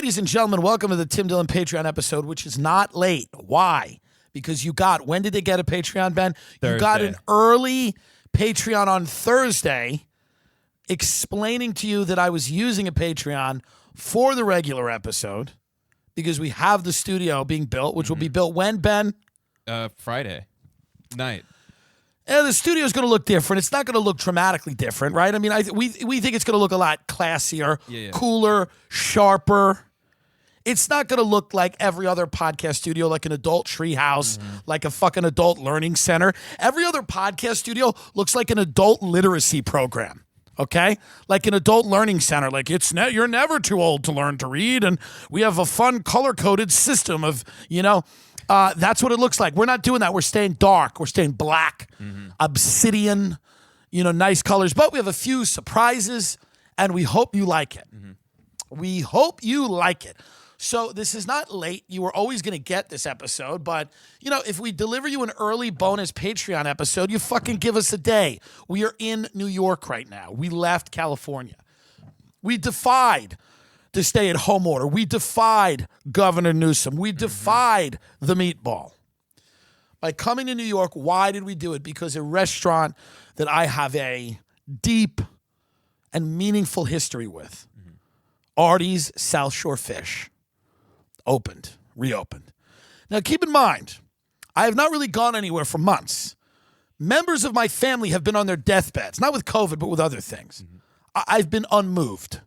Ladies and gentlemen, welcome to the Tim Dillon Patreon episode, which is not late. Why? Because when did they get a Patreon, Ben? Thursday. You got an early Patreon on Thursday explaining to you that I was using a Patreon for the regular episode because we have the studio being built, which will be built when, Ben? Friday night. The studio is going to look different. It's not going to look dramatically different, right? I mean, we think it's going to look a lot classier, cooler, sharper. It's not going to look like every other podcast studio, like an adult treehouse, like a fucking adult learning center. Every other podcast studio looks like an adult literacy program, okay? Like an adult learning center. Like you're never too old to learn to read, and we have a fun color-coded system of, that's what it looks like. We're not doing that. We're staying dark. We're staying black, obsidian, nice colors. But we have a few surprises, and we hope you like it. We hope you like it. So this is not late. You were always going to get this episode. But, if we deliver you an early bonus Patreon episode, you fucking give us a day. We are in New York right now. We left California. We defied the stay-at-home order. We defied Governor Newsom. We defied the meatball. By coming to New York, why did we do it? Because a restaurant that I have a deep and meaningful history with, Artie's South Shore Fish, reopened. Now, keep in mind, I have not really gone anywhere for months. Members of my family have been on their deathbeds, not with COVID, but with other things. I've been unmoved.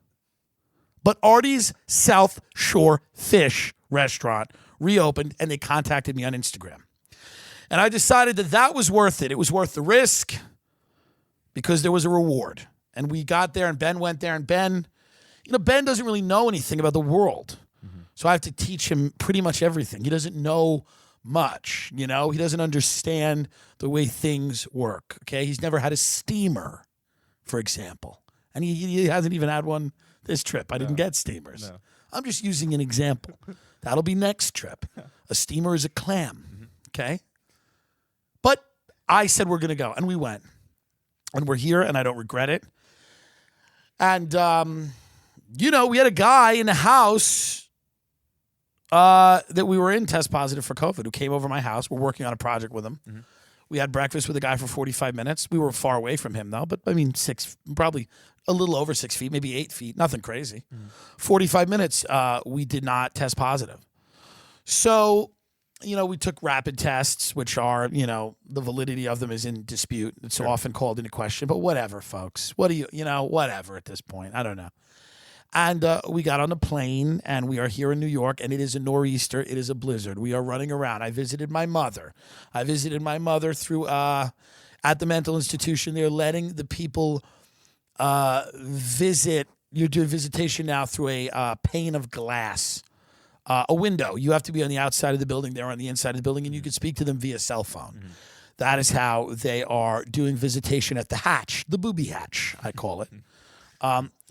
But Artie's South Shore Fish restaurant reopened, and they contacted me on Instagram. And I decided that was worth it. It was worth the risk because there was a reward. And we got there, and Ben went there, and Ben doesn't really know anything about the world. So I have to teach him pretty much everything. He doesn't know much, He doesn't understand the way things work, okay? He's never had a steamer, for example. And he hasn't even had one this trip. I didn't get steamers. No. I'm just using an example. That'll be next trip. A steamer is a clam, okay? But I said we're going to go, and we went. And we're here, and I don't regret it. And, we had a guy in the house that we were in test positive for COVID who came over my house. We're working on a project with him. We had breakfast with a guy for 45 minutes. We were far away from him, though, but probably a little over 6 feet, maybe 8 feet, nothing crazy. 45 minutes, we did not test positive. So, we took rapid tests, which are, the validity of them is in dispute. It's often called into question, but whatever, folks. What do whatever at this point. I don't know. And we got on the plane, and we are here in New York, and it is a nor'easter. It is a blizzard. We are running around. I visited my mother. Through at the mental institution. They're letting the people visit. You do a visitation now through a pane of glass, a window. You have to be on the outside of the building. They're on the inside of the building, and you can speak to them via cell phone. That is how they are doing visitation at the hatch, the booby hatch, I call it.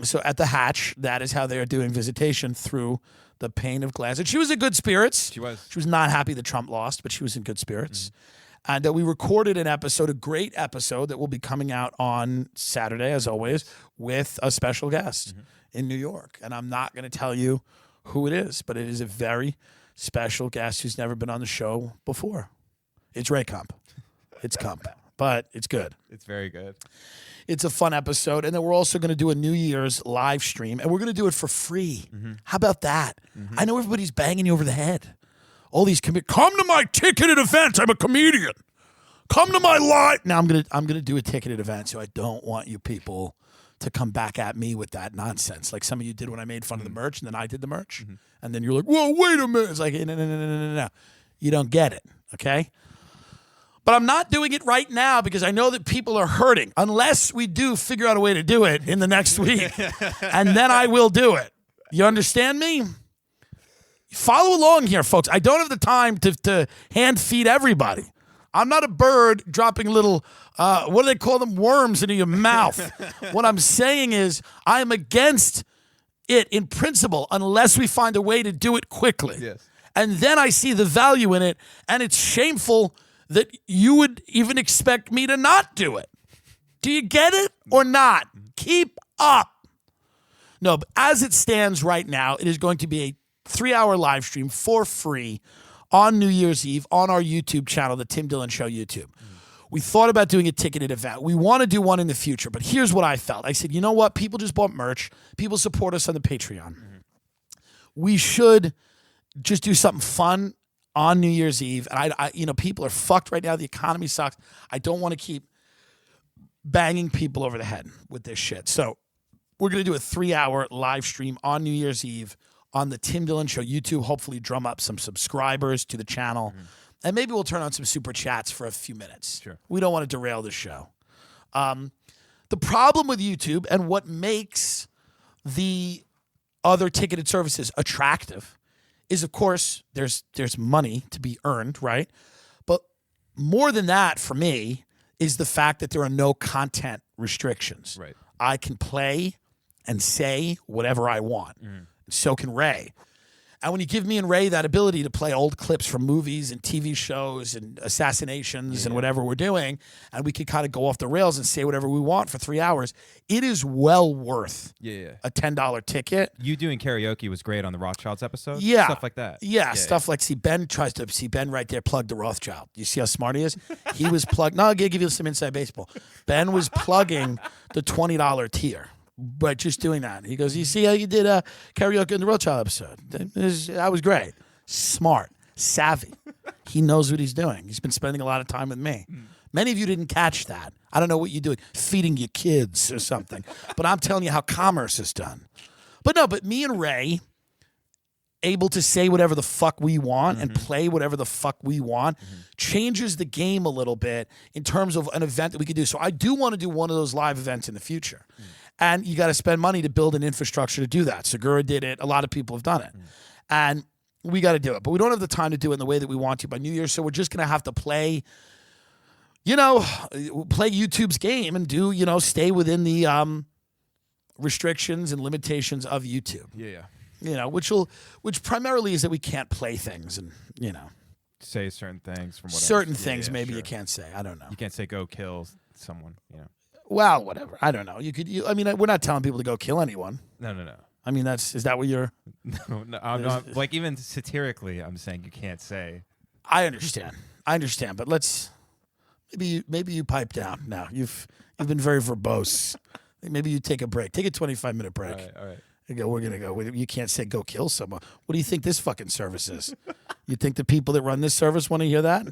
So at the hatch, that is how they are doing visitation through the pane of glass. And she was in good spirits. She was not happy that Trump lost, but she was in good spirits. And we recorded an episode, a great episode that will be coming out on Saturday, as always, with a special guest in New York. And I'm not going to tell you who it is, but it is a very special guest who's never been on the show before. It's Ray Kump. It's Kump, but it's good. It's very good. It's a fun episode. And then we're also going to do a New Year's live stream, and we're going to do it for free. How about that? I know everybody's banging you over the head. All these come to my ticketed event. I'm a comedian. Come to my live. Now I'm gonna do a ticketed event, so I don't want you people to come back at me with that nonsense, like some of you did when I made fun of the merch, and then I did the merch, and then you're like, "Whoa, wait a minute!" It's like, no. You don't get it, okay? But I'm not doing it right now because I know that people are hurting. Unless we do figure out a way to do it in the next week, and then I will do it. You understand me? Follow along here, folks. I don't have the time to hand feed everybody. I'm not a bird dropping little, what do they call them, worms into your mouth. What I'm saying is I'm against it in principle unless we find a way to do it quickly. Yes. And then I see the value in it, and it's shameful that you would even expect me to not do it. Do you get it or not? Keep up. No, but as it stands right now, it is going to be a 3-hour live stream for free on New Year's Eve on our YouTube channel, the Tim Dillon Show YouTube. We thought about doing a ticketed event. We want to do one in the future, but here's what I felt. I said, you know what? People just bought merch. People support us on the Patreon. We should just do something fun on New Year's Eve. And I people are fucked right now. The economy sucks. I don't want to keep banging people over the head with this shit. So we're going to do a 3-hour live stream on New Year's Eve on the Tim Dillon Show YouTube. Hopefully drum up some subscribers to the channel. And maybe we'll turn on some super chats for a few minutes. Sure. We don't want to derail the show. The problem with YouTube and what makes the other ticketed services attractive is, of course, there's money to be earned, right? But more than that, for me, is the fact that there are no content restrictions. Right. I can play and say whatever I want. So can Ray. And when you give me and Ray that ability to play old clips from movies and TV shows and assassinations and whatever we're doing, and we can kind of go off the rails and say whatever we want for 3 hours, it is well worth a $10 ticket. You doing karaoke was great on the Rothschilds episode. Yeah. Stuff like that. Yeah, stuff like, Ben tries to see Ben right there plug the Rothschild. You see how smart he is? He was plugged. No, I'll give you some inside baseball. Ben was plugging the $20 tier. But just doing that. He goes, you see how you did karaoke in the Rothschild episode? That was great. Smart. Savvy. He knows what he's doing. He's been spending a lot of time with me. Many of you didn't catch that. I don't know what you're doing, feeding your kids or something. But I'm telling you how commerce is done. But me and Ray, able to say whatever the fuck we want and play whatever the fuck we want, changes the game a little bit in terms of an event that we could do. So I do want to do one of those live events in the future. And you got to spend money to build an infrastructure to do that. Segura did it. A lot of people have done it. And we got to do it. But we don't have the time to do it in the way that we want to by New Year's. So we're just going to have to play YouTube's game and stay within the restrictions and limitations of YouTube. Yeah. Which primarily is that we can't play things and, Say certain things from whatever. certain things maybe sure. you can't say. I don't know. You can't say go kill someone, Well, whatever. I don't know. We're not telling people to go kill anyone. No. I mean, is that what you're... No, I'm not. Like, even satirically, I'm saying you can't say. I understand, but let's... Maybe you pipe down now. You've been very verbose. Maybe you take a break. Take a 25-minute break. All right. We're going to go. You can't say go kill someone. What do you think this fucking service is? You think the people that run this service want to hear that?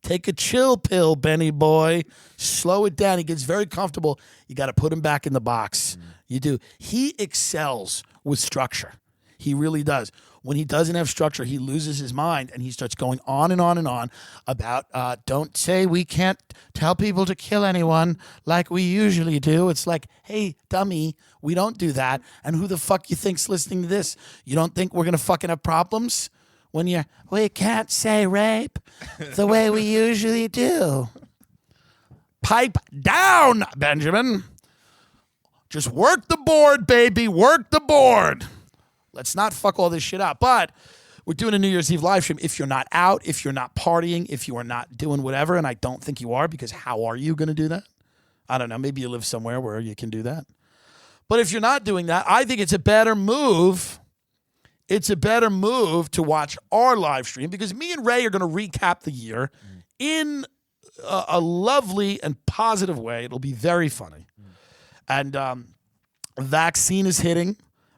Take a chill pill, Benny boy. Slow it down. He gets very comfortable. You got to put him back in the box. You do. He excels with structure. He really does. When he doesn't have structure, he loses his mind and he starts going on and on and on about don't say we can't tell people to kill anyone like we usually do. It's like, hey, dummy, we don't do that. And who the fuck you think's listening to this? You don't think we're going to fucking have problems? When we can't say rape the way we usually do. Pipe down, Benjamin. Just work the board, baby. Work the board. Let's not fuck all this shit up. But we're doing a New Year's Eve live stream. If you're not out, if you're not partying, if you are not doing whatever, and I don't think you are, because how are you going to do that? I don't know. Maybe you live somewhere where you can do that. But if you're not doing that, I think it's a better move. It's a better move to watch our live stream because me and Ray are going to recap the year in a lovely and positive way. It'll be very funny. And vaccine is hitting.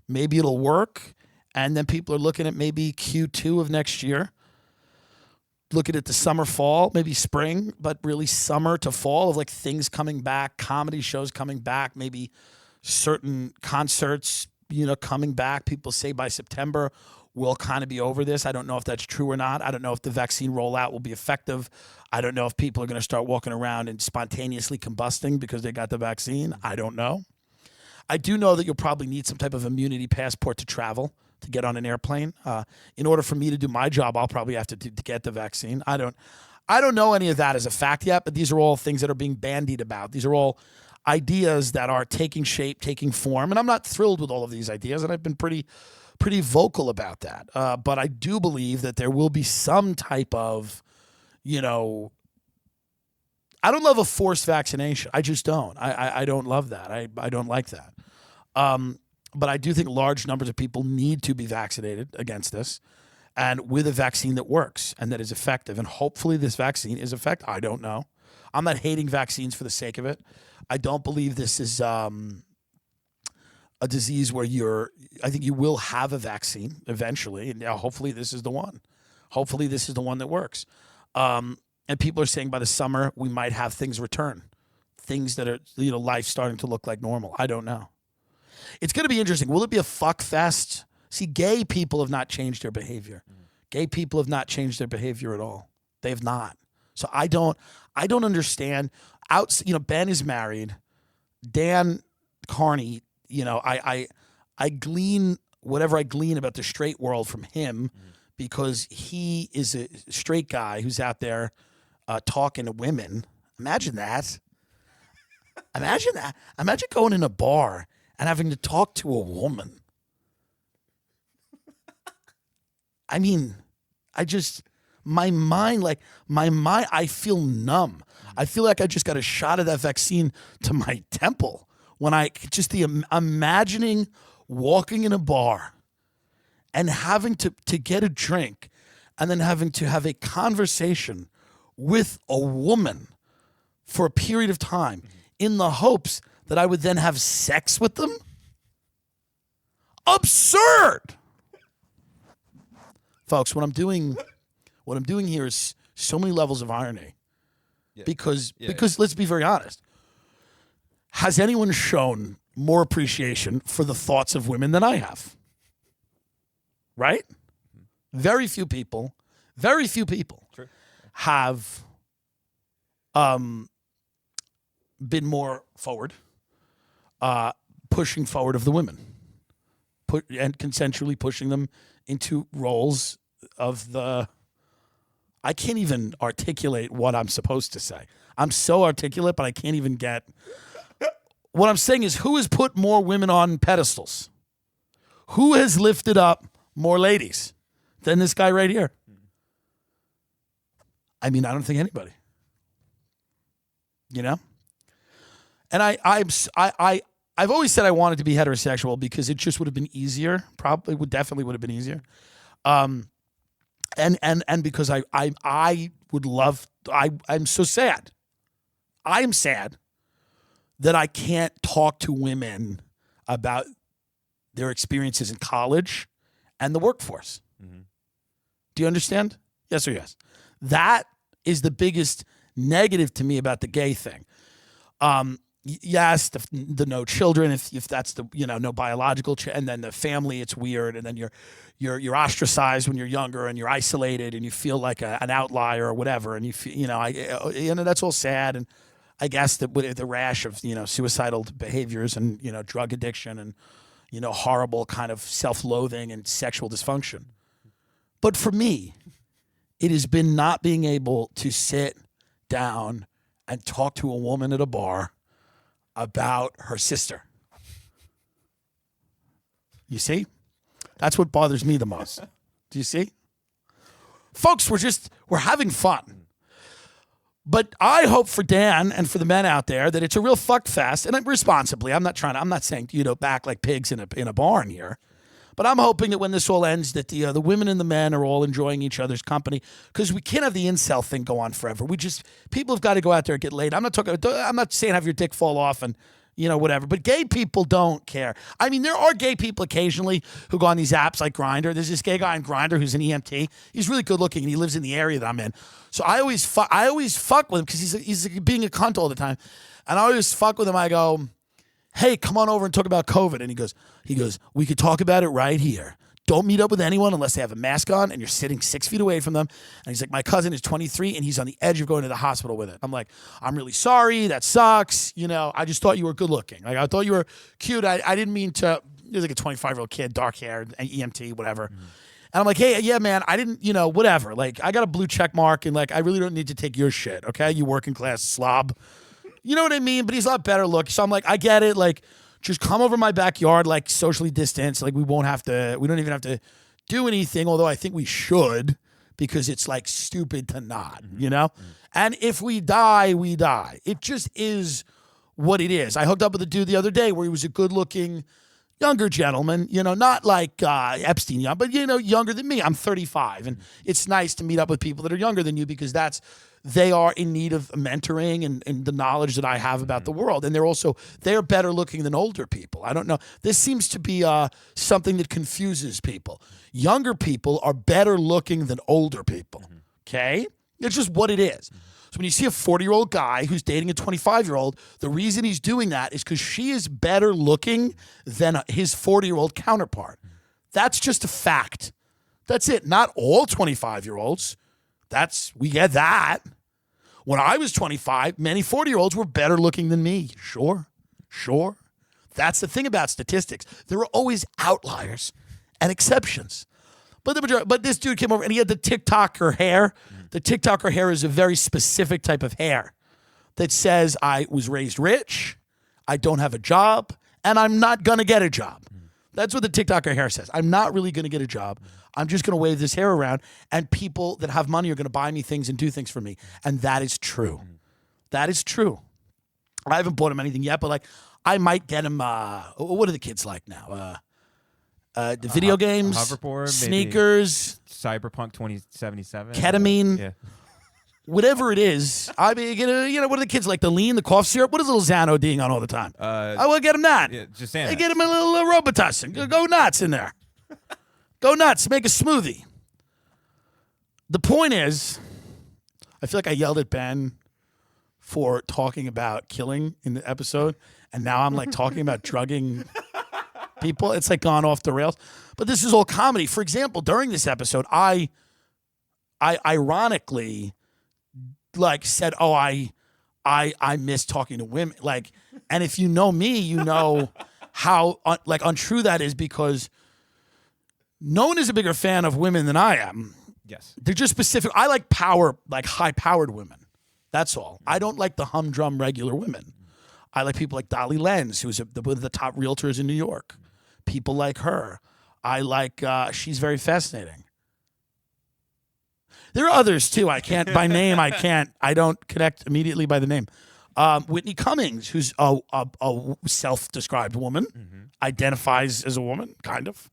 Maybe it'll work. And then people are looking at maybe Q2 of next year. Looking at the summer, fall, maybe spring, but really summer to fall of like things coming back, comedy shows coming back, maybe certain concerts, coming back. People say by September we'll kind of be over this. I don't know if that's true or not. I don't know if the vaccine rollout will be effective. I don't know if people are going to start walking around and spontaneously combusting because they got the vaccine. I don't know. I do know that you'll probably need some type of immunity passport to travel, to get on an airplane. In order for me to do my job, I'll probably have to get the vaccine. I don't know any of that as a fact yet, but these are all things that are being bandied about. These are all ideas that are taking shape, taking form, and I'm not thrilled with all of these ideas, and I've been pretty vocal about that. But I do believe that there will be some type of, I don't love a forced vaccination. I just don't. I don't love that. I don't like that. But I do think large numbers of people need to be vaccinated against this, and with a vaccine that works and that is effective. And hopefully this vaccine is effective. I don't know. I'm not hating vaccines for the sake of it. I don't believe this is a disease where I think you will have a vaccine eventually. And hopefully this is the one. Hopefully this is the one that works. And people are saying by the summer we might have things return. Things that are, life starting to look like normal. I don't know. It's going to be interesting. Will it be a fuck fest? See, gay people have not changed their behavior. Gay people have not changed their behavior at all. They have not. So I don't understand. Ben is married. Dan Carney, I glean whatever I glean about the straight world from him because he is a straight guy who's out there talking to women. Imagine that. Imagine that. Imagine going in a bar and having to talk to a woman. I mean, my mind, I feel numb. I feel like I just got a shot of that vaccine to my temple when imagining walking in a bar and having to get a drink and then having to have a conversation with a woman for a period of time in the hopes that I would then have sex with them. Absurd. Folks, what I'm doing here is so many levels of irony. Yeah. Because let's be very honest. Has anyone shown more appreciation for the thoughts of women than I have? Right? Very few people True. have been more forward, pushing forward of the women, and consensually pushing them into roles of the... I can't even articulate what I'm supposed to say. I'm so articulate, but I can't even get... What I'm saying is, who has put more women on pedestals? Who has lifted up more ladies than this guy right here? I mean, I don't think anybody. And I've always said I wanted to be heterosexual because it just would have been easier. Definitely would have been easier. And because I would love. I'm so sad. I'm sad that I can't talk to women about their experiences in college and the workforce. Mm-hmm. Do you understand? Yes or yes? That is the biggest negative to me about the gay thing. Yes, the no children, if that's the no biological, and then the family, it's weird, and then you're ostracized when you're younger, and you're isolated, and you feel like an outlier or whatever, and you feel, that's all sad, and I guess that with the rash of suicidal behaviors and drug addiction and horrible kind of self-loathing and sexual dysfunction, but for me, it has been not being able to sit down and talk to a woman at a bar about her sister. You see? That's what bothers me the most. Do you see? Folks, we're having fun. But I hope for Dan and for the men out there that it's a real fuck fest, and responsibly. I'm not saying back like pigs in a barn here. But I'm hoping that when this all ends, that the women and the men are all enjoying each other's company, because we can't have the incel thing go on forever. People have got to go out there and get laid. I'm not saying have your dick fall off and whatever. But gay people don't care. I mean, there are gay people occasionally who go on these apps like Grindr. There's this gay guy on Grindr who's an EMT. He's really good looking and he lives in the area that I'm in. So I always fuck with him because he's being a cunt all the time, and I always fuck with him. I go, hey, come on over and talk about COVID. And he goes, we could talk about it right here. Don't meet up with anyone unless they have a mask on and you're sitting 6 feet away from them. And he's like, my cousin is 23 and he's on the edge of going to the hospital with it. I'm like, I'm really sorry. That sucks. I just thought you were good looking. Like, I thought you were cute. I didn't mean to. He was like a 25-year-old kid, dark hair, EMT, whatever. Mm-hmm. And I'm like, hey, yeah, man, I didn't, whatever. Like, I got a blue check mark and like, I really don't need to take your shit. Okay. You working class slob. You know what I mean? But he's a lot better looking. So I'm like, I get it. Like, just come over my backyard, like socially distanced. Like we don't even have to do anything. Although I think we should, because it's like stupid to not, Mm-hmm. And if we die, we die. It just is what it is. I hooked up with a dude the other day where he was a good looking, younger gentlemen, not like Epstein young, but, younger than me. I'm 35. And it's nice to meet up with people that are younger than you because they are in need of mentoring and the knowledge that I have about the world. And they're better looking than older people. I don't know. This seems to be something that confuses people. Younger people are better looking than older people. Okay? It's just what it is. So when you see a 40-year-old guy who's dating a 25-year-old, the reason he's doing that is because she is better looking than his 40-year-old counterpart. That's just a fact. That's it. Not all 25-year-olds. We get that. When I was 25, many 40-year-olds were better looking than me. Sure. That's the thing about statistics. There are always outliers and exceptions. But this dude came over and he had the TikToker hair. The TikToker hair is a very specific type of hair that says I was raised rich, I don't have a job, and I'm not going to get a job. That's what the TikToker hair says. I'm not really going to get a job. I'm just going to wave this hair around, and people that have money are going to buy me things and do things for me. And that is true. That is true. I haven't bought him anything yet, but I might get him, what are the kids like now? The video games, hoverboard, sneakers, Cyberpunk 2077, ketamine, yeah, whatever it is. I mean, what are the kids like? The lean, the cough syrup. What is little Xano ding on all the time? I will get him that. Yeah, just I get him a little Robitussin. Go nuts in there. Go nuts. Make a smoothie. The point is, I feel like I yelled at Ben for talking about killing in the episode, and now I'm talking about drugging people. It's gone off the rails. But this is all comedy. For example, during this episode, I ironically said, "Oh, I miss talking to women." And if you know me, you know how untrue that is because no one is a bigger fan of women than I am. Yes, they're just specific. I like power, high-powered women. That's all. I don't like the humdrum regular women. I like people like Dolly Lenz, who's one of the top realtors in New York. People like her. I like, she's very fascinating. There are others too. I can't, by name, I don't connect immediately by the name. Whitney Cummings, who's a self-described woman, identifies as a woman, kind of.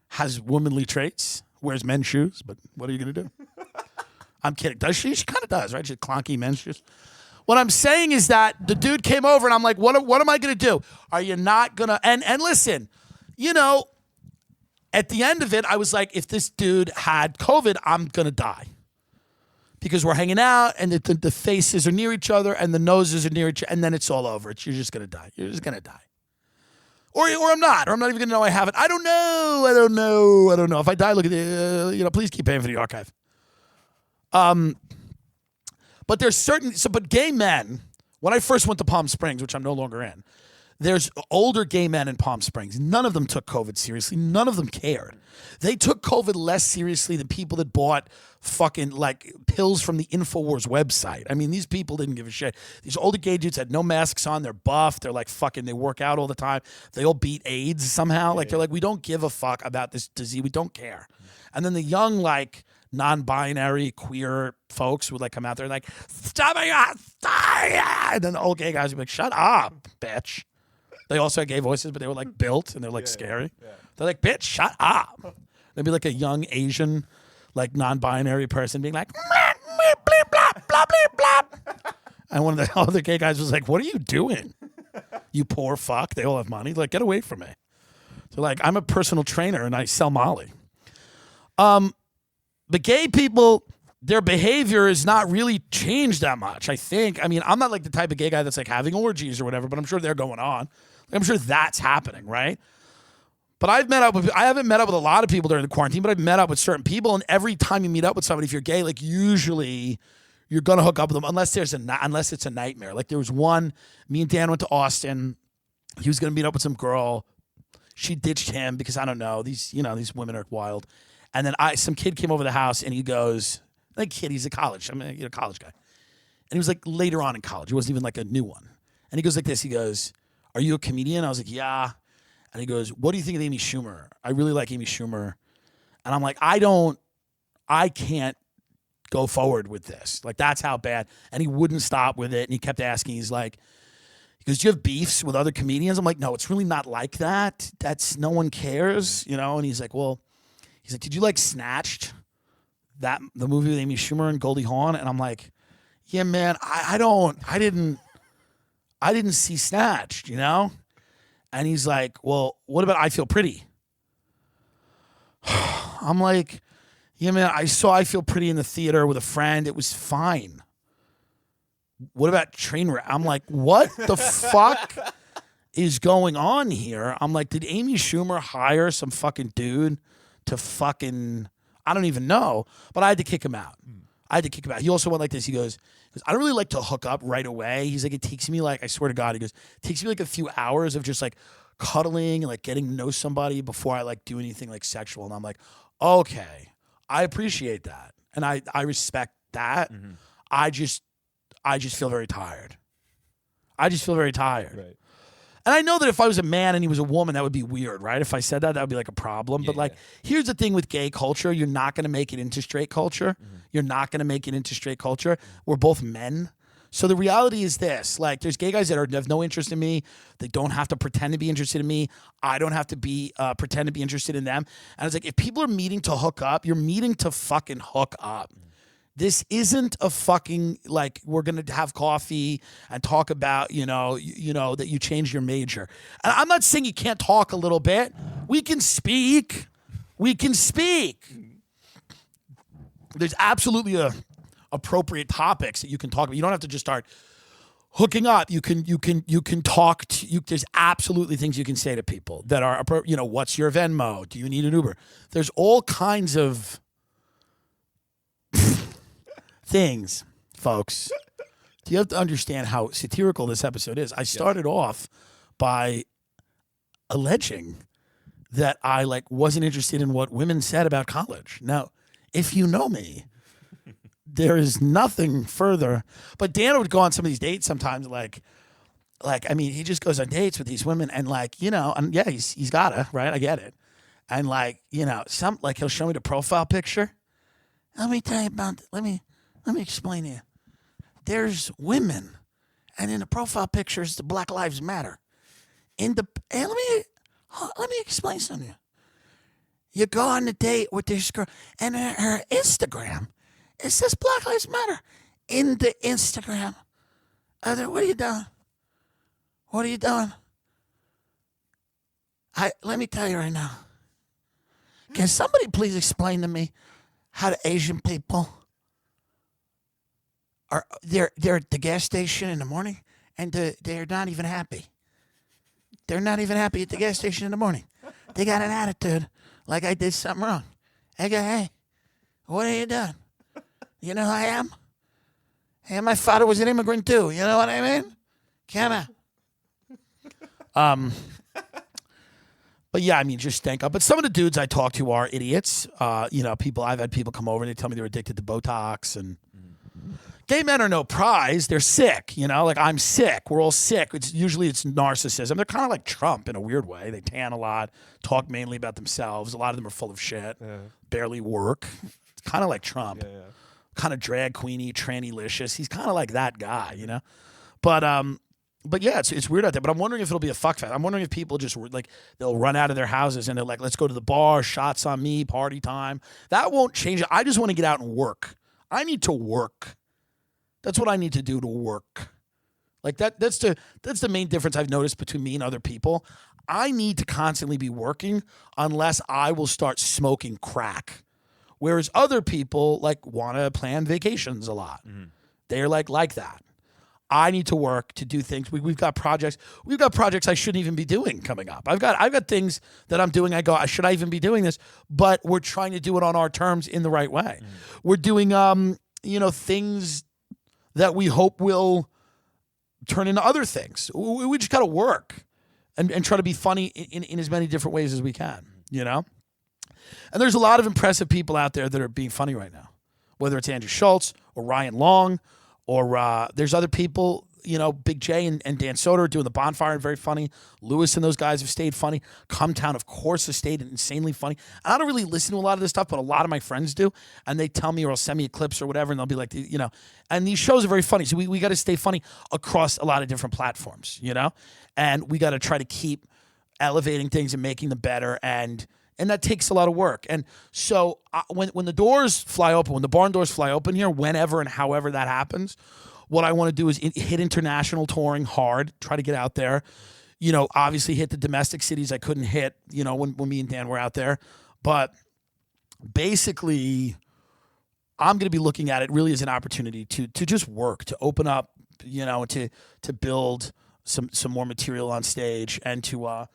Has womanly traits, wears men's shoes, but what are you going to do? I'm kidding. Does she? She kind of does, right? She has clunky men's shoes. What I'm saying is that the dude came over and I'm like, what am I going to do? Are you not going to? And listen, at the end of it, I was like, if this dude had COVID, I'm going to die. Because we're hanging out and the faces are near each other and the noses are near each other and then it's all over. You're just going to die. You're just going to die. Or I'm not. Or I'm not even going to know I have it. I don't know. If I die, look at the, please keep paying for the archive. But there's but gay men, when I first went to Palm Springs, which I'm no longer in, there's older gay men in Palm Springs. None of them took COVID seriously. None of them cared. They took COVID less seriously than people that bought fucking pills from the InfoWars website. I mean, these people didn't give a shit. These older gay dudes had no masks on. They're buff. They're they work out all the time. They all beat AIDS somehow. They're we don't give a fuck about this disease. We don't care. And then the young, non-binary queer folks would come out there and stop it, and then the old gay guys would be shut up, bitch. They also had gay voices, but they were built and they're scary. Yeah. They're bitch, shut up. They'd be a young Asian, non-binary person being bleep, blah, blah, bleep, blah. And one of the other gay guys was what are you doing? You poor fuck. They all have money. Get away from me. So I'm a personal trainer and I sell Molly. But gay people, their behavior is not really changed that much, I think. I mean, I'm not the type of gay guy that's having orgies or whatever, but I'm sure they're going on. I'm sure that's happening, right? But I haven't met up with a lot of people during the quarantine, but I've met up with certain people, and every time you meet up with somebody, if you're gay, usually you're gonna hook up with them unless it's a nightmare. There was one, me and Dan went to Austin. He was gonna meet up with some girl. She ditched him because I don't know. These women are wild. And then some kid came over the house and he goes, he's a college guy. And he was later on in college. He wasn't even a new one. And he goes this, he goes, are you a comedian? I was yeah. And he goes, what do you think of Amy Schumer? I really like Amy Schumer. And I'm I can't go forward with this. That's how bad. And he wouldn't stop with it. And he kept asking, He goes, do you have beefs with other comedians? I'm like, no, it's really not like that. That's no one cares, you know? And he's like, well, he's like, did you like Snatched? The movie with Amy Schumer and Goldie Hawn? And I'm like, yeah, man, I didn't see Snatched, you know? And he's like, well, what about I Feel Pretty? I'm like, yeah, man, I saw I Feel Pretty in the theater with a friend. It was fine. What about Trainwreck? I'm like, what the fuck is going on here? I'm like, did Amy Schumer hire some fucking dude to fucking, I don't even know, but I had to kick him out. He also went like this. He goes, I don't really like to hook up right away. He's like, it takes me like, I swear to God, he goes, it takes me like a few hours of just like cuddling and like getting to know somebody before I like do anything like sexual. And I'm like, okay, I appreciate that. And I respect that. Mm-hmm. I just feel very tired. Right. And I know that if I was a man and he was a woman, that would be weird, right? If I said that, that would be like a problem. But like, here's the thing with gay culture. You're not going to make it into straight culture. We're both men. So the reality is this. Like, there's gay guys that have no interest in me. They don't have to pretend to be interested in me. I don't have to pretend to be interested in them. And it's like, if people are meeting to hook up, you're meeting to fucking hook up. This isn't a fucking, like, we're going to have coffee and talk about, you know, that you changed your major. And I'm not saying you can't talk a little bit. We can speak. There's absolutely appropriate topics that you can talk about. You don't have to just start hooking up. You can talk there's absolutely things you can say to people that are, you know, what's your Venmo? Do you need an Uber? There's all kinds of things, folks. You have to understand how satirical this episode is. I started off by alleging that I like wasn't interested in what women said about college. Now, if you know me, there is nothing further. But Dan would go on some of these dates sometimes, like I mean, he just goes on dates with these women, and like, you know, and yeah, he's gotta, right? I get it. And like, you know, he'll show me the profile picture. Let me tell you about. Let me explain to you. There's women, and in the profile pictures, the Black Lives Matter. And let me explain something to you. You go on a date with this girl, and her Instagram, it says Black Lives Matter. In the Instagram. What are you doing? Let me tell you right now. Can somebody please explain to me how the Asian people they're at the gas station in the morning and they're not even happy. They're not even happy at the gas station in the morning. They got an attitude like I did something wrong. I go, hey, what are you doing? You know who I am? Hey, my father was an immigrant too. You know what I mean? Come on. But yeah, I mean, just stank up. But some of the dudes I talk to are idiots. You know, I've had people come over and they tell me they're addicted to Botox. And gay men are no prize. They're sick. You know, like I'm sick. We're all sick. It's narcissism. They're kind of like Trump in a weird way. They tan a lot, talk mainly about themselves. A lot of them are full of shit. Yeah. Barely work. It's kind of like Trump. Yeah. Kind of drag queeny, tranny-licious. He's kind of like that guy, you know. But yeah, it's weird out there. But I'm wondering if it'll be a fuck fest. I'm wondering if people just like they'll run out of their houses and they're like, let's go to the bar, shots on me, party time. That won't change it. I just want to get out and work. I need to work. That's what I need to do to work. Like that's the main difference I've noticed between me and other people. I need to constantly be working unless I will start smoking crack. Whereas other people like want to plan vacations a lot. Mm-hmm. They're like that. I need to work to do things. We've got projects. We've got projects I shouldn't even be doing coming up. I've got things that I'm doing. I go, should I even be doing this? But we're trying to do it on our terms in the right way. Mm. We're doing, things that we hope will turn into other things. We just got to work and try to be funny in as many different ways as we can, you know? And there's a lot of impressive people out there that are being funny right now, whether it's Andrew Schultz or Ryan Long, or there's other people Big J and Dan Soder are doing the bonfire and very funny. Lewis and those guys have stayed funny. Come Town, of course, has stayed insanely funny. I don't really listen to a lot of this stuff, but a lot of my friends do. And they tell me or send me clips or whatever, and they'll be like, and these shows are very funny. So we got to stay funny across a lot of different platforms, and we got to try to keep elevating things and making them better. And that takes a lot of work. And so when the doors fly open, when the barn doors fly open here, whenever and however that happens, what I want to do is hit international touring hard, try to get out there. Obviously hit the domestic cities I couldn't hit, when me and Dan were out there. But basically, I'm going to be looking at it really as an opportunity to just work, to open up, to build some more material on stage and to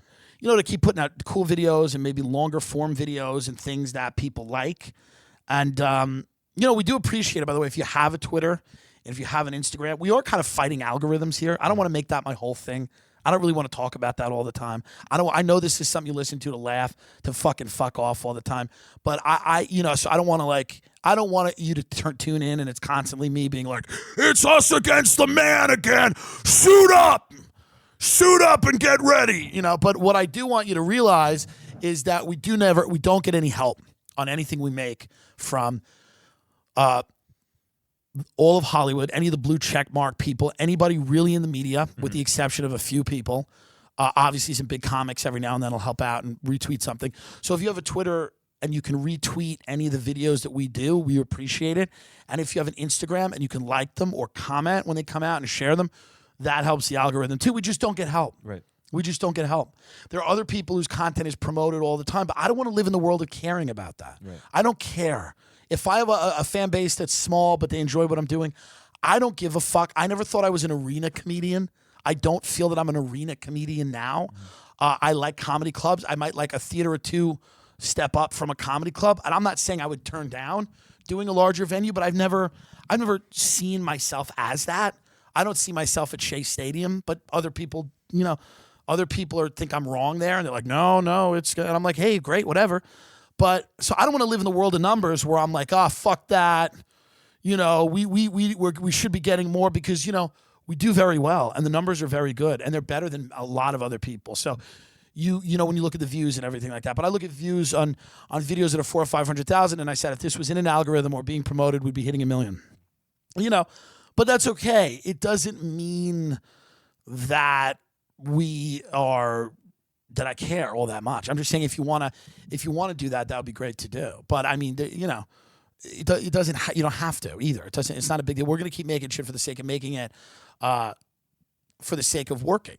keep putting out cool videos and maybe longer form videos and things that people like. And, we do appreciate it, by the way, if you have a Twitter and if you have an Instagram. We are kind of fighting algorithms here. I don't want to make that my whole thing. I don't really want to talk about that all the time. I know this is something you listen to laugh, to fucking fuck off all the time. But so I don't want to I don't want you to tune in and it's constantly me being like, it's us against the man again. Suit up and get ready. But what I do want you to realize is that we don't get any help on anything we make from all of Hollywood, any of the blue check mark people, anybody really in the media, with the exception of a few people. Obviously, some big comics every now and then will help out and retweet something. So if you have a Twitter and you can retweet any of the videos that we do, we appreciate it. And if you have an Instagram and you can like them or comment when they come out and share them, that helps the algorithm too. We just don't get help. Right. We just don't get help. There are other people whose content is promoted all the time, but I don't want to live in the world of caring about that. Right. I don't care. If I have a fan base that's small, but they enjoy what I'm doing, I don't give a fuck. I never thought I was an arena comedian. I don't feel that I'm an arena comedian now. I like comedy clubs. I might like a theater or two step up from a comedy club. And I'm not saying I would turn down doing a larger venue, but I've never seen myself as that. I don't see myself at Shea Stadium, but other people, think I'm wrong there. And they're like, no, it's good. And I'm like, hey, great, whatever. But so I don't want to live in the world of numbers where I'm like, fuck that. We should be getting more because, we do very well and the numbers are very good and they're better than a lot of other people. So when you look at the views and everything like that, but I look at views on videos that are 400,000 or 500,000 and I said, if this was in an algorithm or being promoted, we'd be hitting 1 million, but that's okay. It doesn't mean that that I care all that much. I'm just saying if you want to do that, that would be great to do. But I mean, it doesn't. You don't have to either. It doesn't. It's not a big deal. We're going to keep making shit for the sake of making it, for the sake of working.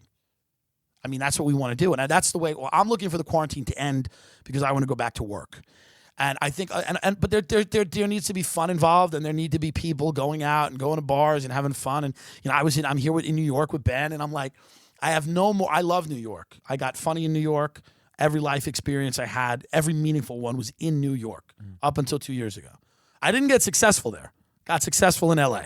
I mean, that's what we want to do, and that's the way. Well, I'm looking for the quarantine to end because I want to go back to work. And I think, but there needs to be fun involved, and there need to be people going out and going to bars and having fun. And I'm here in New York with Ben, and I'm like, I have no more. I love New York. I got funny in New York. Every life experience I had, every meaningful one was in New York up until 2 years ago. I didn't get successful there. Got successful in LA.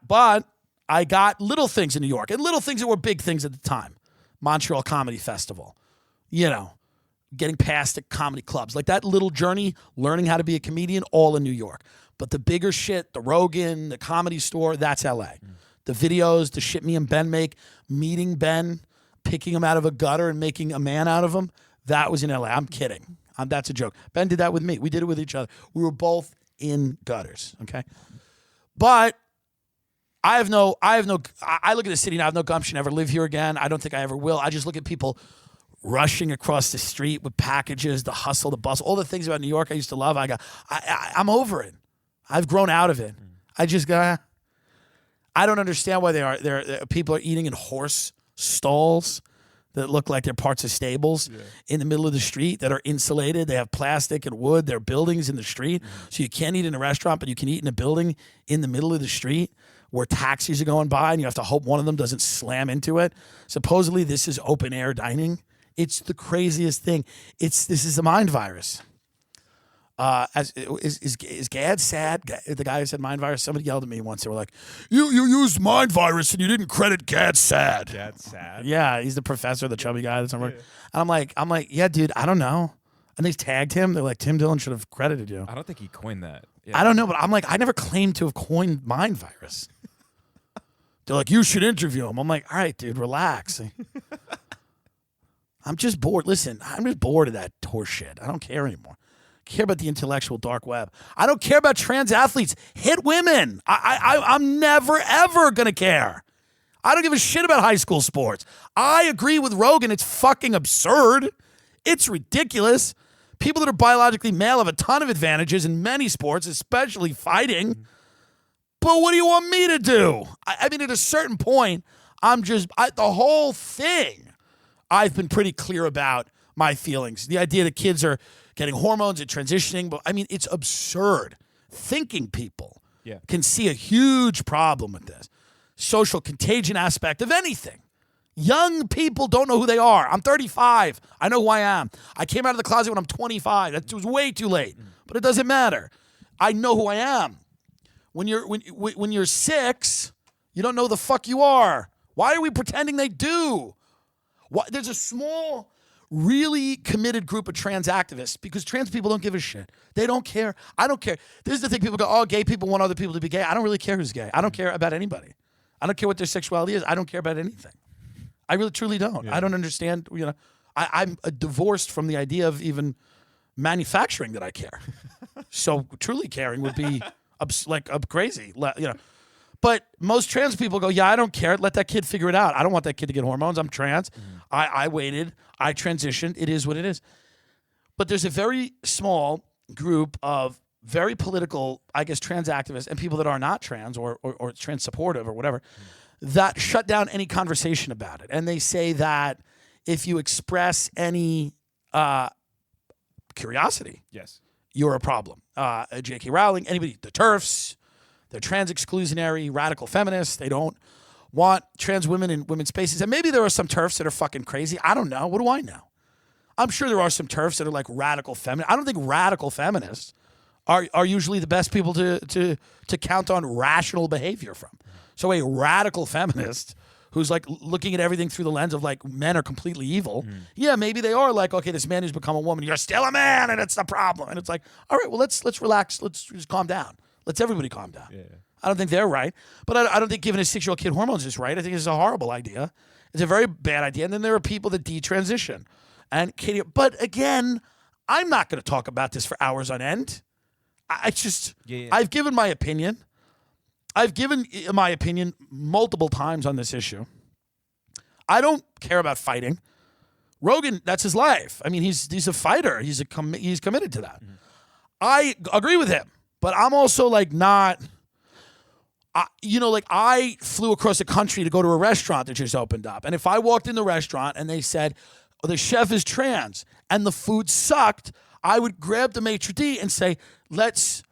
But I got little things in New York and little things that were big things at the time. Montreal Comedy Festival, getting past at comedy clubs, like that little journey, learning how to be a comedian, all in New York. But the bigger shit, the Rogan, the Comedy Store, that's LA. The videos, the shit me and Ben make, meeting Ben, picking him out of a gutter and making a man out of him, that was in LA. I'm kidding. That's a joke. Ben did that with me. We did it with each other. We were both in gutters, okay? But I look at the city now, I have no gumption to ever live here again. I don't think I ever will. I just look at people rushing across the street with packages, the hustle, the bustle, all the things about New York I used to love. I'm over it. I've grown out of it. I don't understand why people are eating in horse stalls that look like they're parts of stables in the middle of the street that are insulated. They have plastic and wood. They're buildings in the street. So you can't eat in a restaurant, but you can eat in a building in the middle of the street where taxis are going by and you have to hope one of them doesn't slam into it. Supposedly this is open air dining. It's the craziest thing. This is a mind virus. Is Gad sad? The guy who said mind virus. Somebody yelled at me once. They were like, "You used mind virus and you didn't credit Gad sad." Gad sad. Yeah, he's the professor, the chubby guy. That's and I'm like, yeah, dude, I don't know. And they tagged him. They're like, Tim Dillon should have credited you. I don't think he coined that. Yeah. I don't know, but I'm like, I never claimed to have coined mind virus. They're like, you should interview him. I'm like, all right, dude, relax. I'm just bored. Listen, I'm just bored of that horse shit. I don't care anymore. I care about the intellectual dark web. I don't care about trans athletes. Hit women. I'm never, ever going to care. I don't give a shit about high school sports. I agree with Rogan. It's fucking absurd. It's ridiculous. People that are biologically male have a ton of advantages in many sports, especially fighting. But what do you want me to do? I mean, at a certain point, the whole thing, I've been pretty clear about my feelings. The idea that kids are getting hormones and transitioning, but I mean, it's absurd. Thinking people can see a huge problem with this. Social contagion aspect of anything. Young people don't know who they are. I'm 35. I know who I am. I came out of the closet when I'm 25. That was way too late, but it doesn't matter. I know who I am. When you're 6, you don't know who the fuck you are. Why are we pretending they do? There's a small, really committed group of trans activists because trans people don't give a shit. They don't care. I don't care. This is the thing. People go, oh, gay people want other people to be gay. I don't really care who's gay. I don't care about anybody. I don't care what their sexuality is. I don't care about anything. I really, truly don't. Yeah. I don't understand. I'm divorced from the idea of even manufacturing that I care. So truly caring would be crazy. But most trans people go, yeah, I don't care. Let that kid figure it out. I don't want that kid to get hormones. I'm trans. I waited. I transitioned. It is what it is. But there's a very small group of very political, I guess, trans activists and people that are not trans or trans supportive or whatever that shut down any conversation about it. And they say that if you express any curiosity, you're a problem. J.K. Rowling, anybody, the TERFs, they're trans exclusionary, radical feminists. They don't want trans women in women's spaces. And maybe there are some TERFs that are fucking crazy. I don't know. What do I know? I'm sure there are some TERFs that are like radical feminists. I don't think radical feminists are usually the best people to count on rational behavior from. So a radical feminist who's like looking at everything through the lens of like men are completely evil. Yeah, maybe they are like, okay, this man who's become a woman, you're still a man, and it's the problem. And it's like, all right, well, let's relax. Let's just calm down. Let's everybody calm down. Yeah. I don't think they're right. But I don't think giving a 6-year-old kid hormones is right. I think it's a horrible idea. It's a very bad idea. And then there are people that detransition. And Katie, but again, I'm not going to talk about this for hours on end. I've given my opinion. I've given my opinion multiple times on this issue. I don't care about fighting. Rogan, that's his life. I mean, he's a fighter. He's committed to that. I agree with him, but I'm also like not. I flew across the country to go to a restaurant that just opened up, and if I walked in the restaurant and they said, oh, the chef is trans and the food sucked, I would grab the maitre d' and say, let's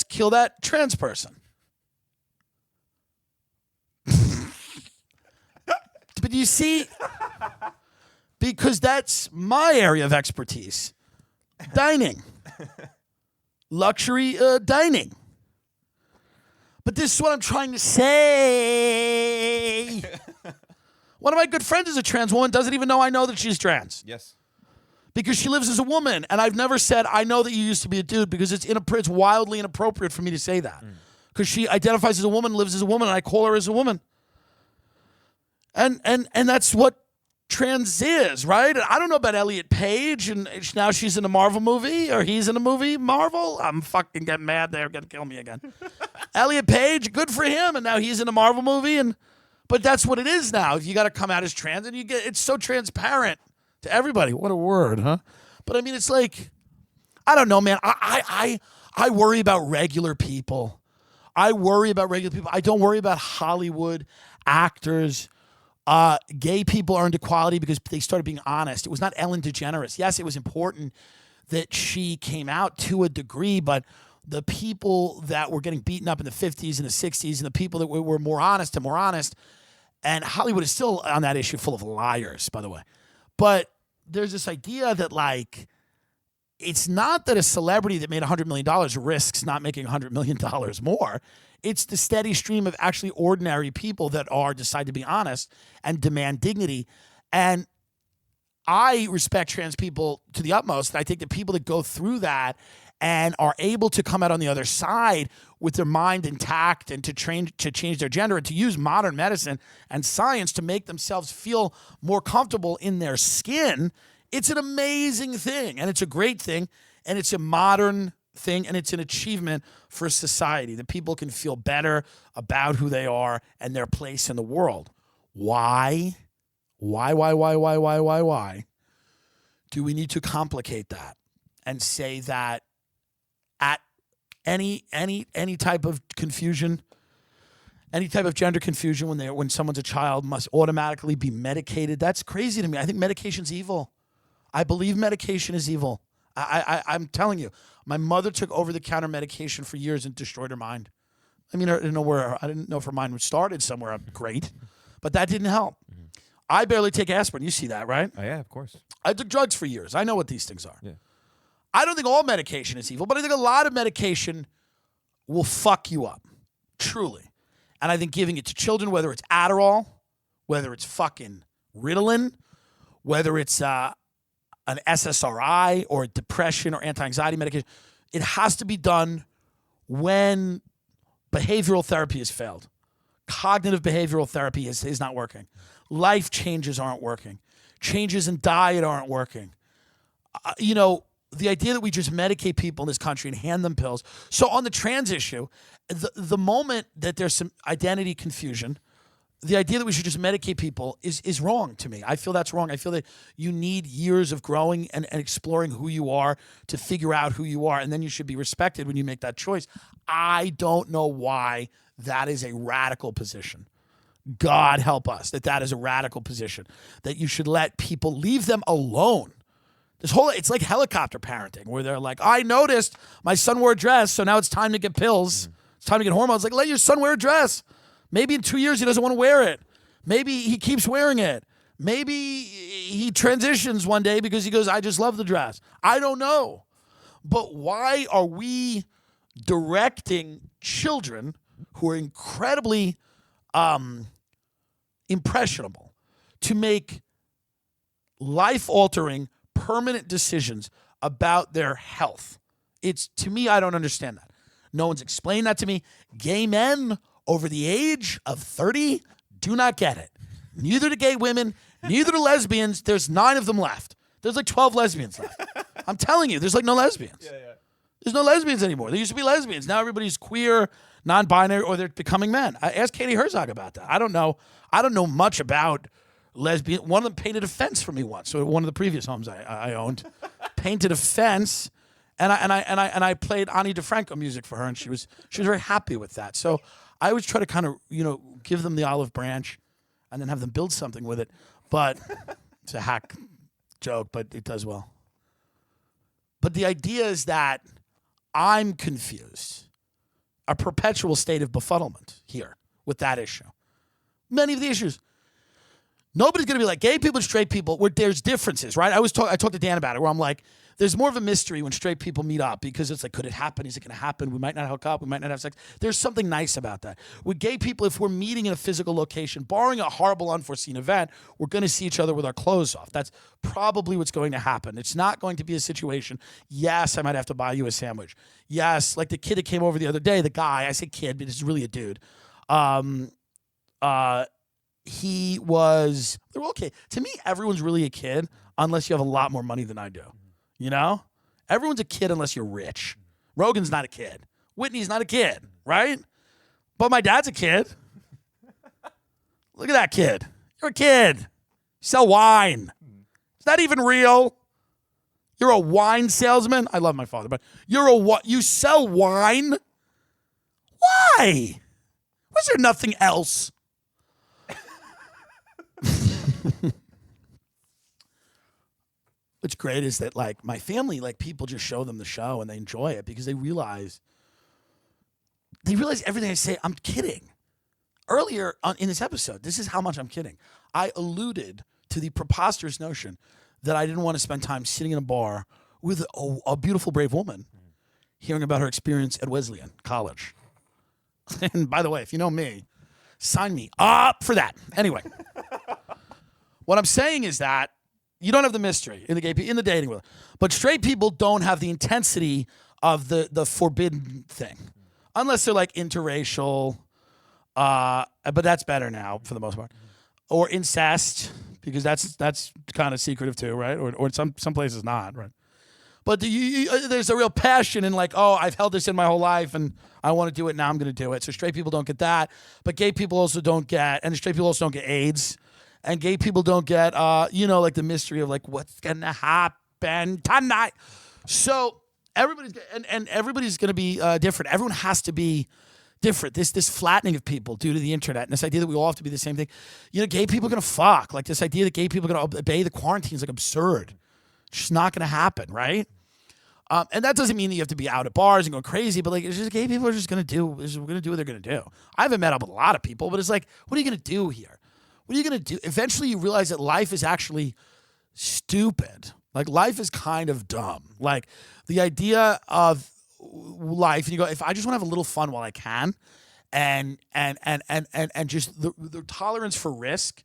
kill that trans person. But you see, because that's my area of expertise, dining, luxury dining. But this is what I'm trying to say. One of my good friends is a trans woman, doesn't even know I know that she's trans. Yes. Because she lives as a woman, and I've never said, I know that you used to be a dude, because it's wildly inappropriate for me to say that. Because she identifies as a woman, lives as a woman, and I call her as a woman. And that's what trans is, right? And I don't know about Elliot Page, and now she's in a Marvel movie, or he's in a movie, Marvel. I'm fucking getting mad. They're going to kill me again. Elliot Page, good for him, and now he's in a Marvel movie, but that's what it is now. If you got to come out as trans, and it's so transparent to everybody. What a word, huh? But I mean, it's like, I don't know, man. I worry about regular people. I don't worry about Hollywood actors. Gay people earned equality because they started being honest. It was not Ellen DeGeneres. Yes, it was important that she came out to a degree, but the people that were getting beaten up in the 50s and the 60s and the people that were more honest, and Hollywood is still on that issue full of liars, by the way. But there's this idea that, like, it's not that a celebrity that made $100 million risks not making $100 million more. It's the steady stream of actually ordinary people that decide to be honest and demand dignity. And I respect trans people to the utmost. I think that people that go through that and are able to come out on the other side with their mind intact and to change their gender and to use modern medicine and science to make themselves feel more comfortable in their skin, it's an amazing thing, and it's a great thing, and it's a modern thing, and it's an achievement for society that people can feel better about who they are and their place in the world. Why do we need to complicate that and say that at any type of confusion, any type of gender confusion when someone's a child must automatically be medicated? That's crazy to me. I think medication's evil. I believe medication is evil. I'm telling you, my mother took over-the-counter medication for years and destroyed her mind. I mean, I didn't know if her mind was started somewhere great, but that didn't help. Mm-hmm. I barely take aspirin. You see that, right? Oh, yeah, of course. I took drugs for years. I know what these things are. Yeah. I don't think all medication is evil, but I think a lot of medication will fuck you up, truly. And I think giving it to children, whether it's Adderall, whether it's fucking Ritalin, whether it's an SSRI or depression or anti-anxiety medication, it has to be done when behavioral therapy has failed. Cognitive behavioral therapy is not working. Life changes aren't working. Changes in diet aren't working. The idea that we just medicate people in this country and hand them pills. So on the trans issue, the moment that there's some identity confusion, the idea that we should just medicate people is wrong to me. I feel that's wrong. I feel that you need years of growing and exploring who you are to figure out who you are, and then you should be respected when you make that choice. I don't know why that is a radical position. God help us that is a radical position, that you should let people, leave them alone. It's like helicopter parenting, where they're like, I noticed my son wore a dress, so now it's time to get pills. Mm-hmm. It's time to get hormones. Like, let your son wear a dress. Maybe in 2 years he doesn't want to wear it. Maybe he keeps wearing it. Maybe he transitions one day because he goes, I just love the dress. I don't know. But why are we directing children who are incredibly impressionable to make life-altering, permanent decisions about their health? To me, I don't understand that. No one's explained that to me. Gay men over the age of 30 do not get it. Neither do gay women, neither do lesbians. There's 9 of them left. There's like 12 lesbians left. I'm telling you, there's like no lesbians. Yeah. There's no lesbians anymore. There used to be lesbians. Now everybody's queer, non-binary, or they're becoming men. I asked Katie Herzog about that. I don't know much about lesbian. One of them painted a fence for me once. So one of the previous homes I owned painted a fence, and I played Ani DeFranco music for her, and she was very happy with that. So I always try to kind of, give them the olive branch and then have them build something with it. But it's a hack joke, but it does well. But the idea is that I'm confused. A perpetual state of befuddlement here with that issue. Many of the issues. Nobody's going to be like gay people and straight people where there's differences, right? I talked to Dan about it where I'm like, there's more of a mystery when straight people meet up because it's like, could it happen? Is it going to happen? We might not hook up. We might not have sex. There's something nice about that. With gay people, if we're meeting in a physical location, barring a horrible unforeseen event, we're going to see each other with our clothes off. That's probably what's going to happen. It's not going to be a situation, yes, I might have to buy you a sandwich. Yes, like the kid that came over the other day, the guy, I say kid, but it's really a dude. They're okay. To me, everyone's really a kid unless you have a lot more money than I do. Everyone's a kid unless you're rich. Rogan's not a kid. Whitney's not a kid, right? But my dad's a kid. Look at that kid. You're a kid. You sell wine. Is that even real? You're a wine salesman? I love my father, but you sell wine? Why? Was there nothing else? What's great is that, like, my family, like, people just show them the show and they enjoy it because they realize everything I say, I'm kidding. Earlier in this episode, this is how much I'm kidding. I alluded to the preposterous notion that I didn't want to spend time sitting in a bar with a beautiful, brave woman hearing about her experience at Wesleyan College. And by the way, if you know me, sign me up for that. Anyway, what I'm saying is that you don't have the mystery in the dating world, but straight people don't have the intensity of the forbidden thing. unless they're like interracial, but that's better now for the most part, or incest, because that's kind of secretive too, right? Or some places not, right? But there's a real passion in like, oh, I've held this in my whole life and I want to do it, now I'm going to do it. So straight people don't get that, but gay people also don't get, and straight people also don't get AIDS, and gay people don't get, like the mystery of like what's going to happen tonight. So everybody's going to be different. Everyone has to be different. This flattening of people due to the internet and this idea that we all have to be the same thing. Gay people are going to fuck. Like this idea that gay people are going to obey the quarantine is like absurd. It's just not going to happen, right? And that doesn't mean that you have to be out at bars and go crazy, but like it's just gay people are just going to do. We're going to do what they're going to do. I haven't met up with a lot of people, but it's like, what are you going to do here? What are you going to do? Eventually, you realize that life is actually stupid. Like life is kind of dumb. Like the idea of life, and you go, if I just want to have a little fun while I can, and just the tolerance for risk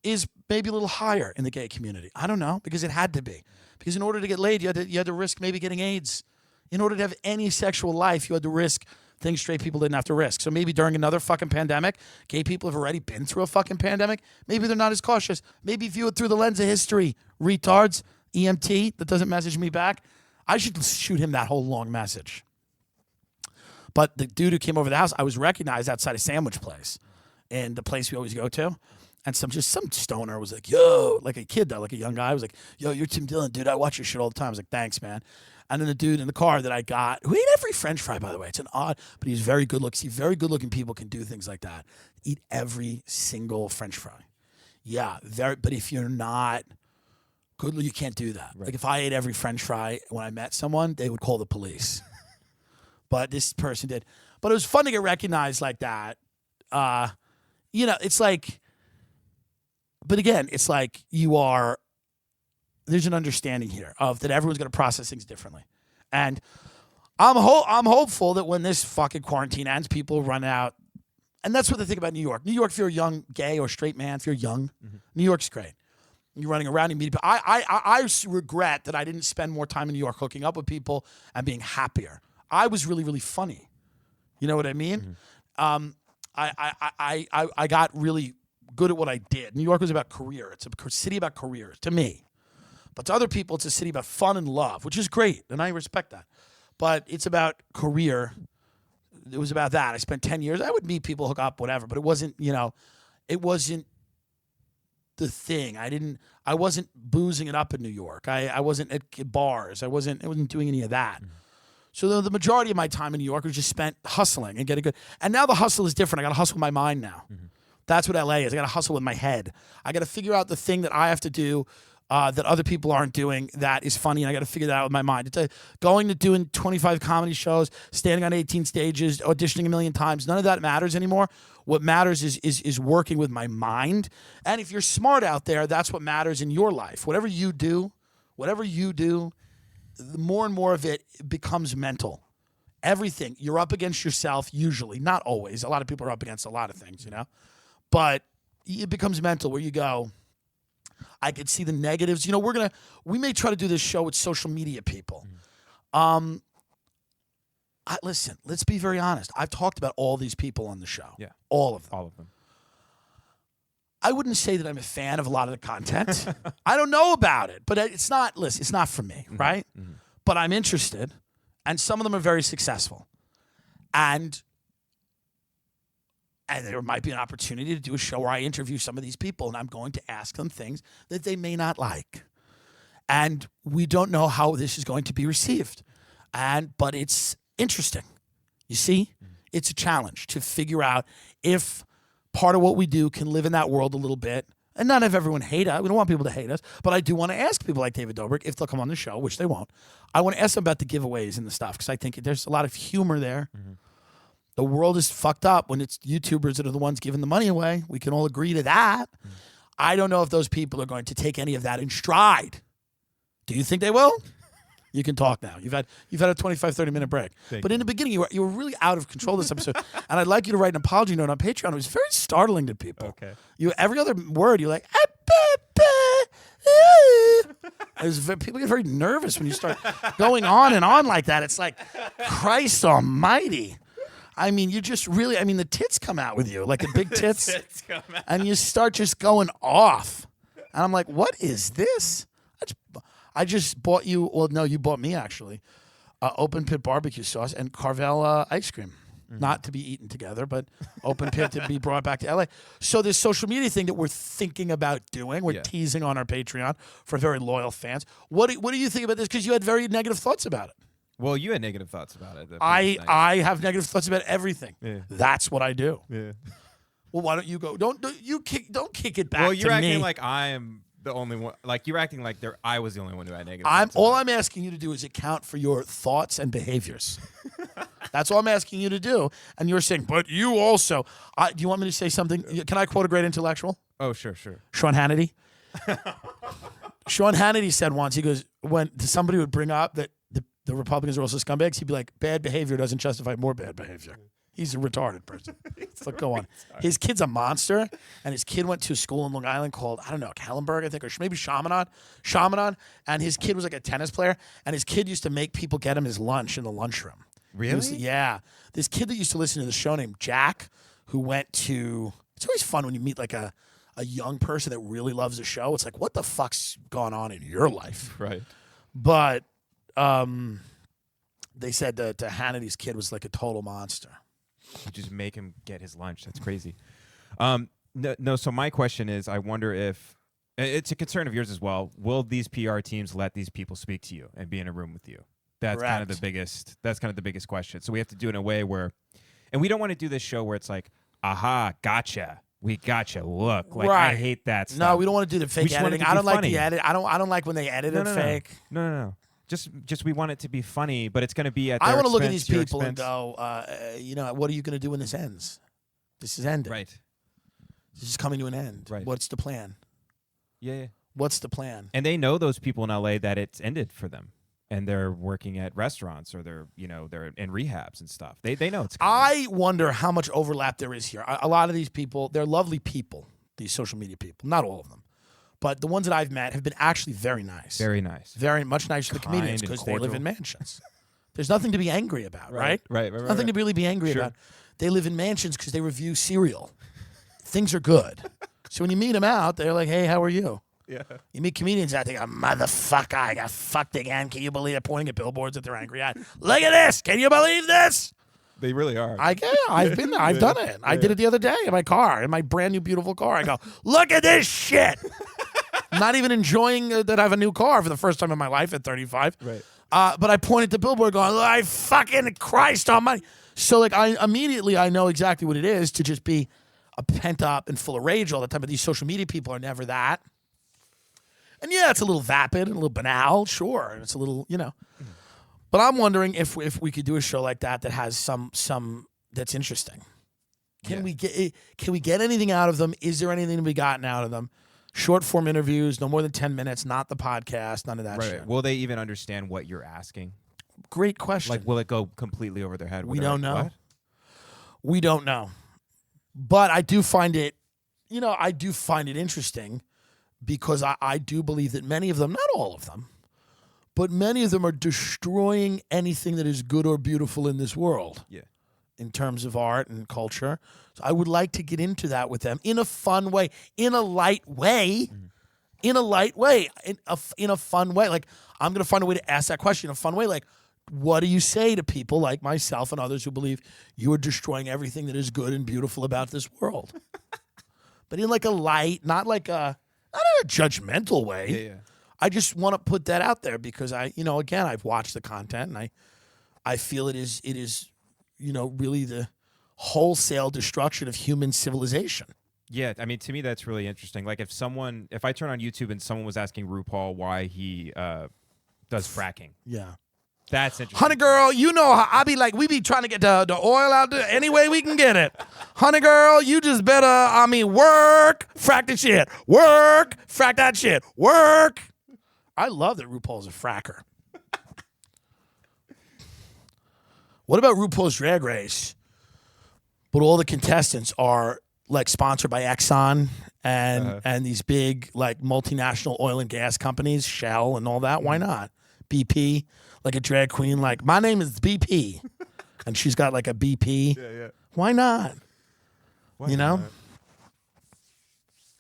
is maybe a little higher in the gay community. I don't know, because it had to be. Because in order to get laid, you had to risk maybe getting AIDS. In order to have any sexual life, you had to risk things straight people didn't have to risk. So maybe during another fucking pandemic, gay people have already been through a fucking pandemic. Maybe they're not as cautious. Maybe view it through the lens of history. Retards, EMT that doesn't message me back. I should shoot him that whole long message. But the dude who came over the house, I was recognized outside a sandwich place in the place we always go to. And some stoner was like, yo, like a kid though, like a young guy was like, yo, you're Tim Dillon, dude. I watch your shit all the time. I was like, thanks, man. And then the dude in the car that I got, who ate every French fry, by the way. It's an odd, but he's very good looking. See, very good looking people can do things like that. Eat every single French fry. Yeah, but if you're not good, you can't do that. Right. Like if I ate every French fry when I met someone, they would call the police. But this person did. But it was fun to get recognized like that. It's like, but again, it's like there's an understanding here of that everyone's going to process things differently. And I'm hopeful that when this fucking quarantine ends, people run out. And that's what the thing about New York. New York, if you're a young gay or straight man, if you're young, New York's great. You're running around and meeting people. I regret that I didn't spend more time in New York hooking up with people and being happier. I was really, really funny. You know what I mean? I got really good at what I did. New York was about career. It's a city about careers to me. But to other people, it's a city about fun and love, which is great, and I respect that. But it's about career. It was about that. I spent 10 years. I would meet people, hook up, whatever, but it wasn't, it wasn't the thing. I wasn't boozing it up in New York. I wasn't at bars. I wasn't doing any of that. So the majority of my time in New York was just spent hustling and getting good. And now the hustle is different. I got to hustle with my mind now. That's what LA is. I got to hustle with my head. I got to figure out the thing that I have to do that other people aren't doing that is funny, and I got to figure that out with my mind. It's going to doing 25 comedy shows, standing on 18 stages, auditioning a million times. None of that matters anymore. What matters is working with my mind. And if you're smart out there, that's what matters in your life. Whatever you do, the more and more of it becomes mental. Everything. You're up against yourself usually. Not always. A lot of people are up against a lot of things, But it becomes mental where you go, I could see the negatives. We may try to do this show with social media people. Listen, let's be very honest. I've talked about all these people on the show. Yeah. All of them. I wouldn't say that I'm a fan of a lot of the content. I don't know about it, but it's not for me, right? But I'm interested, and some of them are very successful. And there might be an opportunity to do a show where I interview some of these people, and I'm going to ask them things that they may not like. And we don't know how this is going to be received. But it's interesting. You see? It's a challenge to figure out if part of what we do can live in that world a little bit. And not have everyone hate us. We don't want people to hate us. But I do want to ask people like David Dobrik, if they'll come on the show, which they won't. I want to ask them about the giveaways and the stuff, because I think there's a lot of humor there. The world is fucked up when it's YouTubers that are the ones giving the money away. We can all agree to that. I don't know if those people are going to take any of that in stride. Do you think they will? You can talk now. You've had a 25, 30-minute break. But in the beginning, you were really out of control this episode. And I'd like you to write an apology note on Patreon. It was very startling to people. Okay. Every other word, you're like, people get very nervous when you start going on and on like that. It's like, Christ almighty. I mean, you just really, I mean, the tits come out with you, like the big tits. Tits come out. And you start just going off. And I'm like, what is this? I just bought you, well, no, you bought me actually, open pit barbecue sauce and Carvel ice cream. Not to be eaten together, but open pit to be brought back to LA. So this social media thing that we're thinking about doing, we're teasing on our Patreon for very loyal fans. What do you think about this? Because you had very negative thoughts about it. Well, you had negative thoughts about it. I have negative thoughts about everything. Yeah. That's what I do. Yeah. Well, why don't you go? Don't kick it back. Well, you're to acting me. like I am the only one. Like you're acting like I was the only one who had negative. All I'm asking you to do is account for your thoughts and behaviors. That's all I'm asking you to do. And you're saying, but you also. Do you want me to say something? Can I quote a great intellectual? Oh, sure. Sean Hannity. Sean Hannity said once, he goes, when somebody would bring up that the Republicans are also scumbags, he'd be like, bad behavior doesn't justify more bad behavior. He's a retarded person. But go on. His kid's a monster, and his kid went to a school in Long Island called, I don't know, Kallenberg, I think, or maybe Chaminade, and his kid was like a tennis player, and his kid used to make people get him his lunch in the lunchroom. Really? Yeah. This kid that used to listen to the show named Jack, who went to, it's always fun when you meet like a young person that really loves the show. It's like, what the fuck's gone on in your life? Right. But they said that Hannity's kid was like a total monster. You just make him get his lunch. That's crazy. No. So my question is, I wonder if it's a concern of yours as well. Will these PR teams let these people speak to you and be in a room with you? That's Correct. kind of the biggest. That's kind of the biggest question. So we have to do it in a way where, and we don't want to do this show where it's like, aha, gotcha. We gotcha. Look, like Right. I hate that stuff. No, we don't want to do the fake just want it editing. to I be don't like funny. the edit. I don't like when they edit it fake. No. Just we want it to be funny, but it's going to be at. I want to look at these your people and expense. go, what are you going to do when this ends? This is ending. Right. This is coming to an end. Right. What's the plan? Yeah. What's the plan? And they know those people in LA that it's ended for them, and they're working at restaurants or they're in rehabs and stuff. They know it's coming. I wonder how much overlap there is here. A lot of these people, they're lovely people, these social media people. Not all of them. But the ones that I've met have been actually very nice. Very nice. Very much nicer than the comedians Kind and because they live cordial. in mansions. There's nothing to be angry about, right? Right. Nothing to really be angry Sure. about. They live in mansions because they review cereal. Things are good. So when you meet them out, they're like, hey, how are you? Yeah. You meet comedians out there, motherfucker, I got fucked again. Can you believe it? Pointing at billboards that they're angry at. Look at this. Can you believe this? They really are. I've been there. I've done it. I did it the other day in my car, in my brand new, beautiful car. I go, look at this shit. I'm not even enjoying that I have a new car for the first time in my life at 35. Right. But I pointed to billboard going, I fucking Christ almighty. So like I know exactly what it is to just be a pent up and full of rage all the time. But these social media people are never that. And yeah, it's a little vapid and a little banal, sure. And it's a little, But I'm wondering if we could do a show like that has some that's interesting. Can we get anything out of them? Is there anything to be gotten out of them? Short form interviews, no more than 10 minutes, not the podcast, none of that shit. Will they even understand what you're asking? Great question. Like, will it go completely over their head? We don't know. What? We don't know. But I do find it, interesting because I do believe that many of them, not all of them, but many of them are destroying anything that is good or beautiful in this world. Yeah. In terms of art and culture. So I would like to get into that with them in a fun way, in a light way, in a fun way. Like, I'm going to find a way to ask that question in a fun way. Like, what do you say to people like myself and others who believe you are destroying everything that is good and beautiful about this world? But in like a light, not in a judgmental way. Yeah. I just want to put that out there because again, I've watched the content and I feel it is really the wholesale destruction of human civilization. Yeah, I mean, to me, that's really interesting. Like, if I turn on YouTube and someone was asking RuPaul why he does fracking, Yeah. that's interesting. Honey girl, how I be like, we be trying to get the oil out there any way we can get it. Honey girl, you just better, work, frack the shit. Work, frack that shit. Work. I love that RuPaul's a fracker. What about RuPaul's Drag Race? But all the contestants are like sponsored by Exxon and these big like multinational oil and gas companies, Shell and all that. Why not? BP, like a drag queen, like my name is BP. and she's got like a BP. Yeah. Why not? Why You know? not?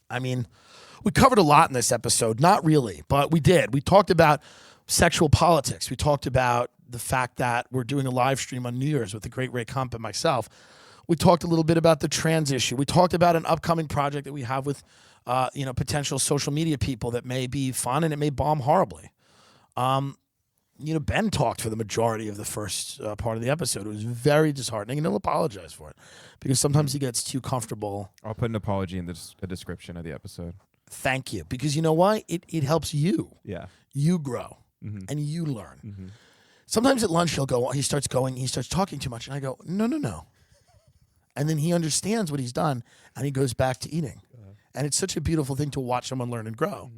I mean, we covered a lot in this episode. Not really, but we did. We talked about sexual politics. We talked about the fact that we're doing a live stream on New Year's with the great Ray Kump and myself. We talked a little bit about the trans issue. We talked about an upcoming project that we have with, potential social media people that may be fun and it may bomb horribly. Ben talked for the majority of the first part of the episode. It was very disheartening, and he'll apologize for it because sometimes he gets too comfortable. I'll put an apology in the description of the episode. Thank you, because you know why? It helps you. Yeah. You grow and you learn. Sometimes at lunch he starts talking too much, and I go, no. And then he understands what he's done, and he goes back to eating. And it's such a beautiful thing to watch someone learn and grow.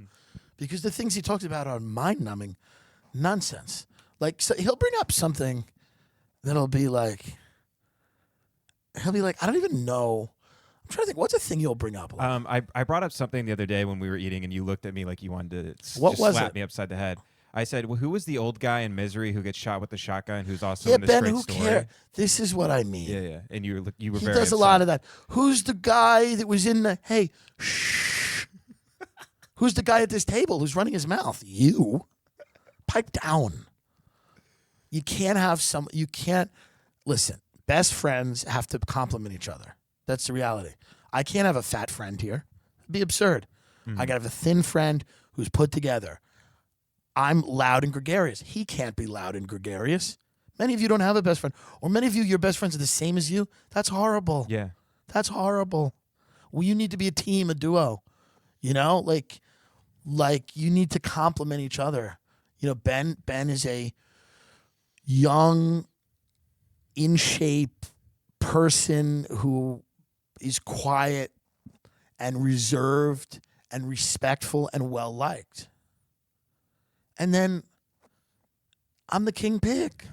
Because the things he talked about are mind-numbing nonsense. Like, so he'll bring up something that'll be like, I don't even know. I'm trying to think, what's a thing you'll bring up? I brought up something the other day when we were eating, and you looked at me like you wanted to What was slap it? me upside the head. I said, well, who was the old guy in Misery who gets shot with the shotgun who's also in a Ben, straight who story? cares? This is what I mean. Yeah. And you were He very does a upset. lot of that. Who's the guy that was in the, hey, shh. Who's the guy at this table who's running his mouth? You. Pipe down. You can't, listen, best friends have to compliment each other. That's the reality. I can't have a fat friend here. It'd be absurd. I got to have a thin friend who's put together. I'm loud and gregarious. He can't be loud and gregarious. Many of you don't have a best friend. Or many of you, your best friends are the same as you. That's horrible. Yeah. That's horrible. Well, you need to be a team, a duo. Like you need to complement each other. Ben is a young, in shape person who is quiet and reserved and respectful and well liked. And then I'm the king pig.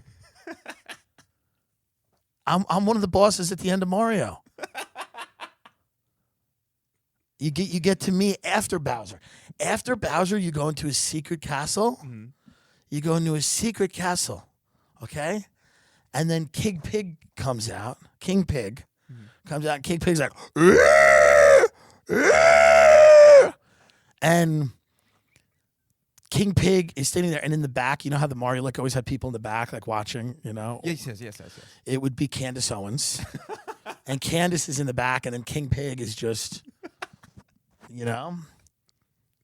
I'm one of the bosses at the end of Mario. You get to me after Bowser. After Bowser, you go into his secret castle. You go into his secret castle, okay? And then King Pig comes out. King Pig comes out. And King Pig's like, and King Pig is standing there, and in the back, you know how the Mario Lick always had people in the back, like watching, Yes. It would be Candace Owens. And Candace is in the back, and then King Pig is just,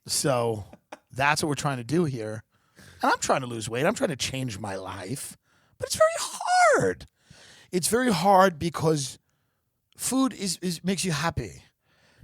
So that's what we're trying to do here. And I'm trying to lose weight. I'm trying to change my life. But it's very hard. It's very hard because food makes you happy.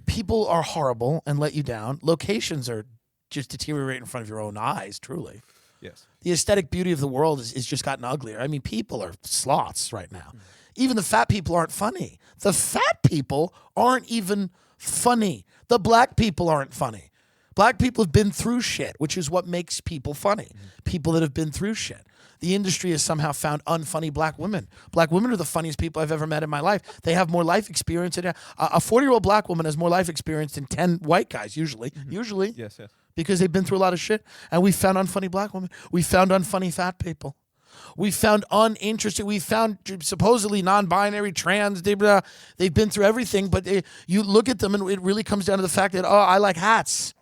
People are horrible and let you down. Locations are just deteriorate in front of your own eyes, truly. Yes. The aesthetic beauty of the world is just gotten uglier. I mean, people are sloths right now. Even the fat people aren't funny. The fat people aren't even funny. The black people aren't funny. Black people have been through shit, which is what makes people funny. People that have been through shit. The industry has somehow found unfunny black women. Black women are the funniest people I've ever met in my life. They have more life experience. A 40-year-old black woman has more life experience than 10 white guys, usually. Usually. Yes. Because they've been through a lot of shit. And we found unfunny black women. We found unfunny fat people. We found uninteresting. We found supposedly non-binary, trans. They've been through everything. But you look at them and it really comes down to the fact that, I like hats.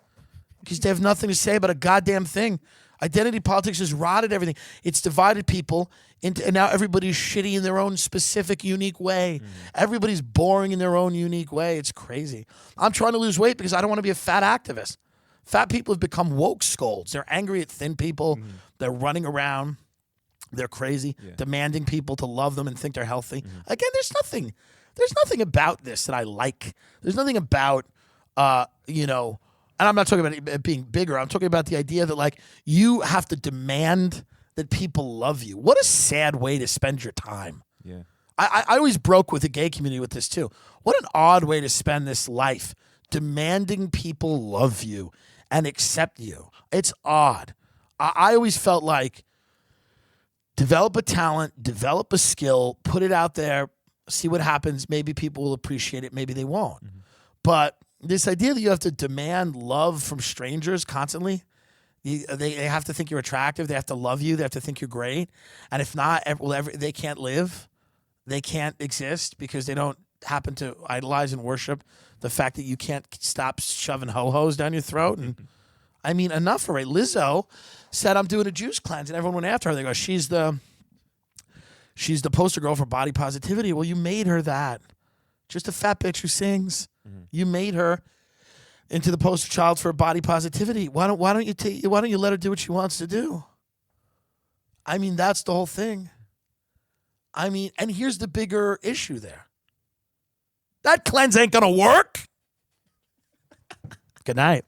Because they have nothing to say about a goddamn thing. Identity politics has rotted everything. It's divided people into, and now everybody's shitty in their own specific, unique way. Everybody's boring in their own unique way. It's crazy. I'm trying to lose weight because I don't want to be a fat activist. Fat people have become woke scolds. They're angry at thin people. They're running around. They're crazy, demanding people to love them and think they're healthy. Again, there's nothing about this that I like. There's nothing about, and I'm not talking about it being bigger. I'm talking about the idea that, like, you have to demand that people love you. What a sad way to spend your time. Yeah. I always broke with the gay community with this, too. What an odd way to spend this life, demanding people love you and accept you. It's odd. I always felt like develop a talent, develop a skill, put it out there, see what happens. Maybe people will appreciate it. Maybe they won't. But this idea that you have to demand love from strangers constantly, they have to think you're attractive. They have to love you. They have to think you're great. And if not, they can't live. they can't exist because they don't happen to idolize and worship the fact that you can't stop shoving ho-hos down your throat. And I mean, enough already. Lizzo said, I'm doing a juice cleanse, and everyone went after her. They go, she's the poster girl for body positivity. Well, you made her that. Just a fat bitch who sings. You made her into the poster child for body positivity. Why don't you let her do what she wants to do? I mean, that's the whole thing. I mean, and here's the bigger issue there. That cleanse ain't gonna work. Good night.